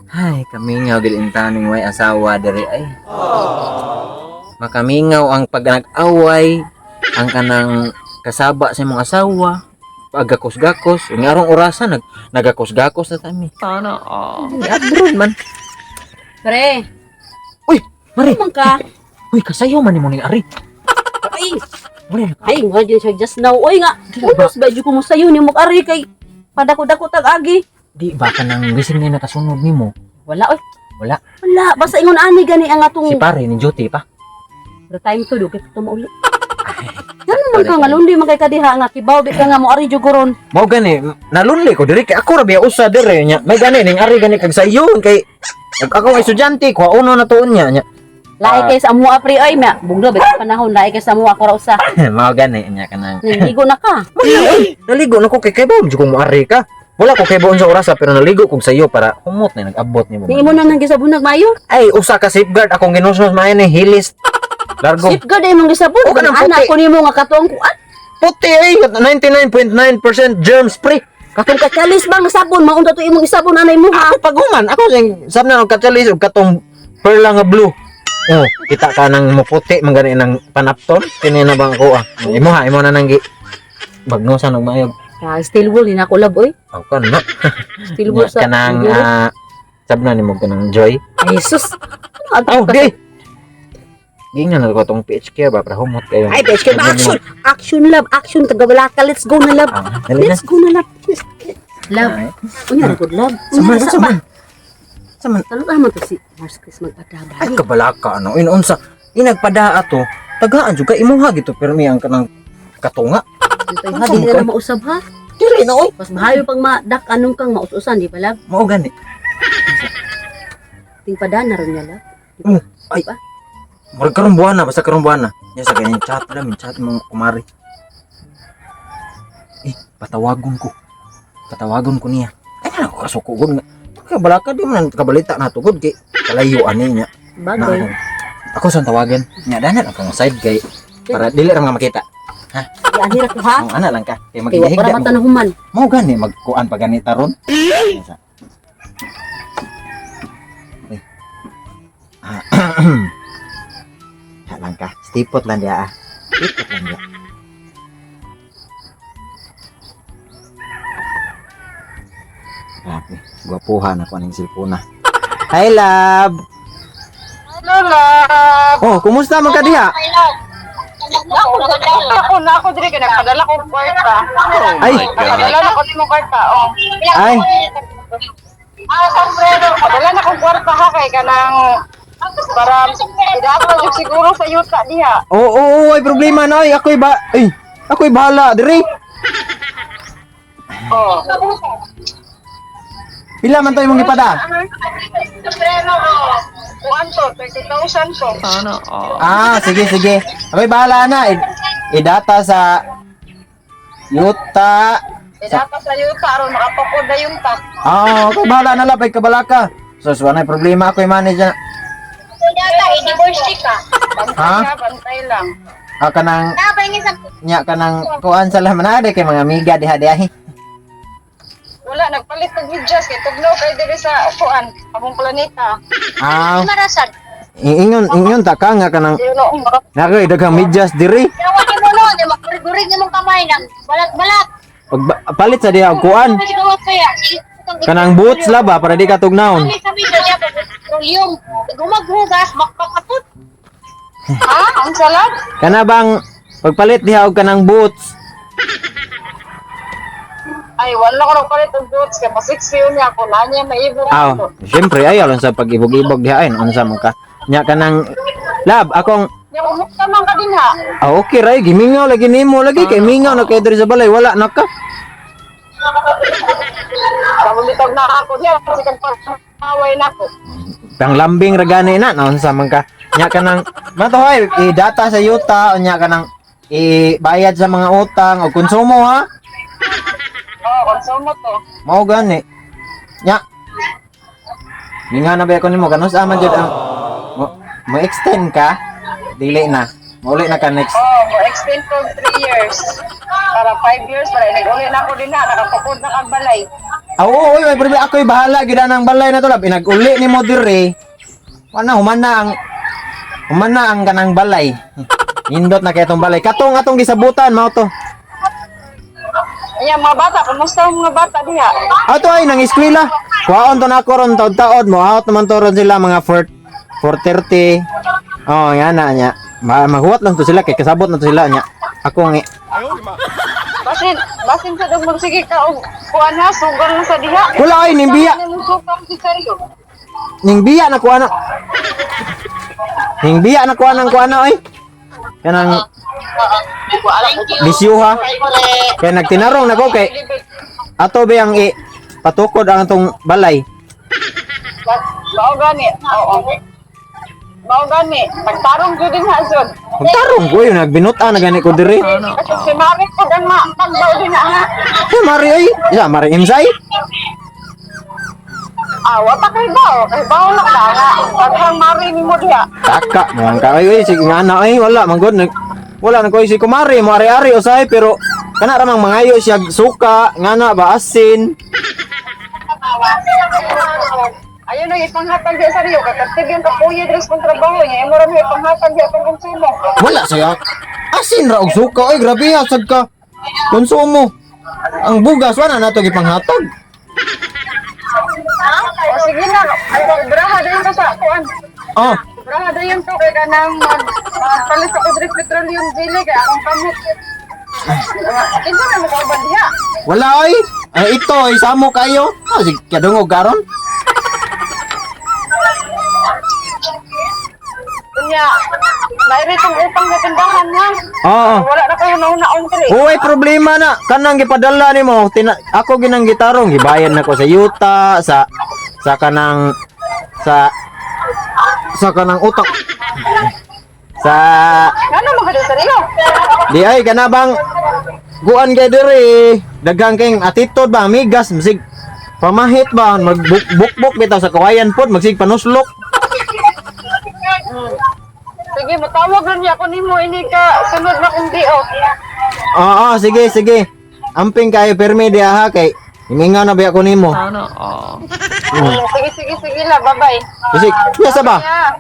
Ay, kamingaw gid intaning way asawa diri ay. Makamingaw ang pag nag-away, ang kanang kasaba sa imong asawa, pagakos-gakos, ngarong orasan nagakos-gakos na tami. Sana Abroad man. Pre, Uy, mari. naman ka. Uy, kasayo man nimo ning ari. Ay, Mari. ay, nga din siya just now. Oy nga, unos ba dyan ko mo sa'yo ni Mukari kay padako-dako tag-agi. Di ba ka nang gising na nakasunod nimo? Wala, oy. Wala. Wala, basta ingon ani gani ang atong... Si pare ni duty pa. The time to do, kaya ito mauli. Yan naman ka nga, lundi man kay kadiha nga, kibaw, di ka nga mo ari juguron. Mao gani, nalunli ko diri kay ako ra biya usa dire nya. May gani ning ari gani kag sayon kay ako nga estudyante ko uno na tuon nya. Lahi kay sa amuha, pre, ay, ma, bugdo, bitas panahon, lahi kay sa amuha, ko ra usa. Mao gani nya kanang. Naligo na ka. Naligo na ko kay ba mo mo ari ka. Wala ko kay sa orasa pero naligo kog sayo para humot na nag-abot nimo. Ni mo na nang gisabunag mayo. Ay usa ka safeguard akong ginusos maayo ni hilis. Largo. Safeguard ay mong gisabun. O, kanang Anak puti. ko nimo nga katuang kuan. Puti ay 99.9% germs free. Katong katalis bang sabon, maunta to imong isabon anay mo ha. Ako paguman, ako sing sab na og katsalis og katong perla nga blue. Oh, kita ka nang maputi man gani nang panapton. Kini na bang ko ah. Imo na nang gi bagnosan og maayog. Ah, still wool, na ko lab, oy. Aw kan na. Still wool sa... Kanang sab na nimo kanang joy. Ay, sus. Oh, di. Gingan na ko tong PHK ba para humot kayo. Ay, best ka ba? Action! Action, love! Action! Tagabalaka! Let's go na, love! Dali na. Let's go na, love! Love! Unya, good love! Saman. Talong naman to si Mars Chris magpadaba. Ay kabalaka ano. Inunsa. Inagpadaa to. Tagaan juga imuha gito pero miyang kanang katunga. Ito ha, di na mausab ha. Dili na oy. Mas mahayo pang madak anong kang maususan, di ba, love? Mao gani. Ting padana ron niya, love. Ay. Ba? Murag karong buwana basta karong buwana. Nya sa ganyan chat lang, chat mo kumari. Patawagon ko niya. Ay ako kasuko gud nga. Kabalaka di man kabalita na tugod kay kalayo ani niya. Bagay. Ako sang tawagan. Nya danan ako side kay para dili ra nga makita. Yan, hira ko ha. Ang ana lang ka. Kay Kaya wala maghihiga. mata na human. Mao gani magkuan pa gani taron. Lang ka. Stipot lang dia ah. Stipot lang dia. Grabe. Gwapuhan ako ning silpuna. Hi love. Hello, love. Oh, kumusta man ka diha? Ako diri ka nagpadala ko kwarta. Ay. Padala na ko nimo kwarta. Oh. Ay. Sombrero. Padala na ko kwarta ha kay kanang para idato jud siguro sa yuta diha. Oo, ay problema na ay ako'y bahala diri. Oh. Pila man to imong ipada? Sombrero. Kuanto 30,000 to. Sana Sige. Ako'y bahala na. Idata sa yuta. idato sa yuta aron makapukod na yung ta. Ako'y bahala na lapay kabalaka. So, wala problema ako'y manage na. Kunyata i-divorce ka. Ha? Bantay lang. Kanang nya kanang kuan sa laman na kay mga amiga diha-diha. Wala, nagpalit ng medyas kay tugnaw kay diri sa kuan, among planeta. Marasan. Ingon ta ka nga kanang Di no umbak. nakoy daghang medyas diri. Yawa ni mo no, di makurigurig ni mong kamay nang balat-balat. Palit sa diha og kuan. Kasi gawa kaya. Kanang boots la ba para di ka tugnawon. Kami sa video niya, petroleum. Gumaghugas, makpakapot. Ha? Ang salad? Kana bang pagpalit diha og kanang boots. Ay, wala ko nagpalit ng boots kay masiksi yun niya ako. Nanya maibog ako. Syempre ayaw lang sa pag-ibog-ibog diha ay unsa man ka. Nya kanang lab akong Di ko mukta man ka din ha. okay ray gimingaw lagi nimo lagi kay mingaw na kay diri sa balay wala na ka. Pamulitag na ako niya kasi kang pag-away na ako. Pang lambing ra gani na unsa man ka. Nya kanang matoy i-data sa yuta nya kanang i-bayad sa mga utang o konsumo ha. Oo, konsumo to. Mao gani. Nya. Minga na ba ko nimo kanus man jud ang mo extend ka dili na. Mauli na ka next. Oo, mo-extend ko 3 years. Para 5 years, para nag-uli na ako din na. Nakapapod na kang balay. Oo, oy, problema ako'y bahala gid nang balay na to lab. Inag-uli ni mo dire. Wala humana ang kanang balay. Nindot na kay tong balay. Katong atong gisabutan mao to. Ayan, mga bata, kumusta ang mga bata diha? Ato ay nang eskwela. Kuhaon to na ako ron taod-taod mo. Out naman to ron sila mga 4:30. Oh, yan na nya. Mahuwat lang to sila kay kasabot na to sila nya. Ako nga Basin sa dog sige ka og kuan ha, sugal na sa diha. wala ay nimbiya. Ano mo sukam si seryo? Ning biya na kuha na. Ning biya na kuha nang kuha na oy. Kanang bisyo ha. Kaya nagtinarong na ko kay ato ba ang patukod ang atong balay. Mao gani. Oo. Mao gani. Pagtarong jud din ha jud. Magtarong ko yun, nagbinuta na gani ko dire. Kasi si Mari ko ang pagbaw din na ha. Eh, Mari ay. Isa, Mari Imsay. Wa pa kay bawo. Kay bawo na ka nga. Daghang Mari ni mo diha. Taka, mga ka. Ay, sige nga na ay. Wala, manggod. Wala na ko si Kumari. Mo ari-ari usay. Pero, kana ramang mangayo siya suka. Nga na ba, asin. Ayun na ipanghatag diha sa Rio. Kakatibyan ka kuya dres kong trabaho niya. Imo ra may ipanghatag diha kong konsumo. Wala saya. Asin ra og suka. Ay, grabe ha. Sad ka. Konsumo. Ang bugas, wala na ito gipanghatag. O sige na. Ay, braha din ka sa kuan. Oh, Braha din to kay kanang palit sa kudris petroleum jelly kay akong kamot. Kinsa na mo ka ba diha? wala ay. Ay, ito, isamo kayo. Ah, sige, kadungog karon. Kunya, nairitong upang na tindahan niya. Oo. Wala na kayo nauna-on kiri. Uy, problema na. Kanang gipadala nimo. Ako ginang gitarong gibayad na ko sa yuta, sa kanang kanang utak. Sa Ano mo kada sa Rio? di ay kanabang guan kay diri. Daghang kay attitude ba amigas masig pamahit ba magbukbok bitaw sa kawayan pod magsig panuslok. Sige, matawag rin niya ako nimo ini ka sunod na kong di oh. Oo, sige. Amping kayo permi diha ha kay himingaw na ba ako nimo. Sige la, bye-bye. Kasi nasa ba? Yeah.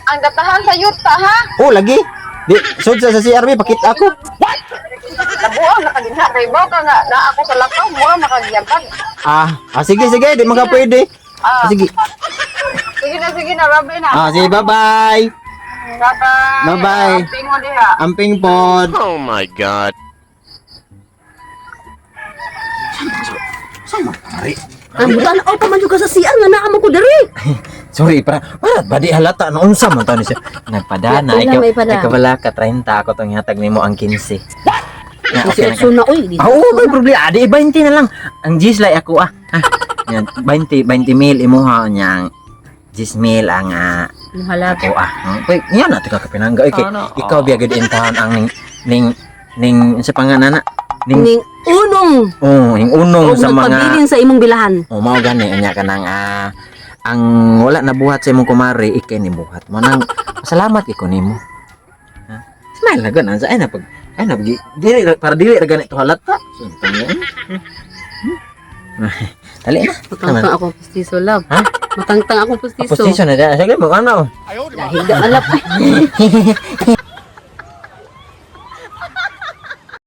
Ang datahan sa yuta ha. Oh, lagi. Di sud sa CRB pakit ako. Nabuang nakadinha kay baw ka nga na ako sa lakaw mo makagiyagan. Sige, di maka pwede. Sige. Sige na, bye na. Sige, bye-bye. Bye-bye. Bye-bye. Pingo diha. Amping pod. Oh my God. Ang buta na pa man juga sa CR nga naa mo ko diri. Sorry, para ba di halata na unsa man to ni siya. Nagpadana, Wala, may pada. ikaw wala ka 30 ako tong hatag nimo ang 15. Na, Kasi okay na ka. so na oy. Oo, may problema. Adi, 20 na lang. Ang gislay ako Yan, 20 mil imuha niyang 10 mil ang Halata. ako Wait, yan natin ka kapinangga. Okay, ikaw biyagad intahan ang ning sa panganan na. Ning unong Yung unong og sa mga nagpabilin sa imong bilahan. mao gani anya ka nang ang wala na buhat sa imong kumari ikay ni buhat mo nang salamat iko nimo. Smile na ganan sa ay na pag dili para dili ra ganito halata. Suntang yan. Dali na. Matangtang akong pustiso, love. Ha? Matangtang akong pustiso. Posisyon na dyan. Sige mo ano. Dahil alap.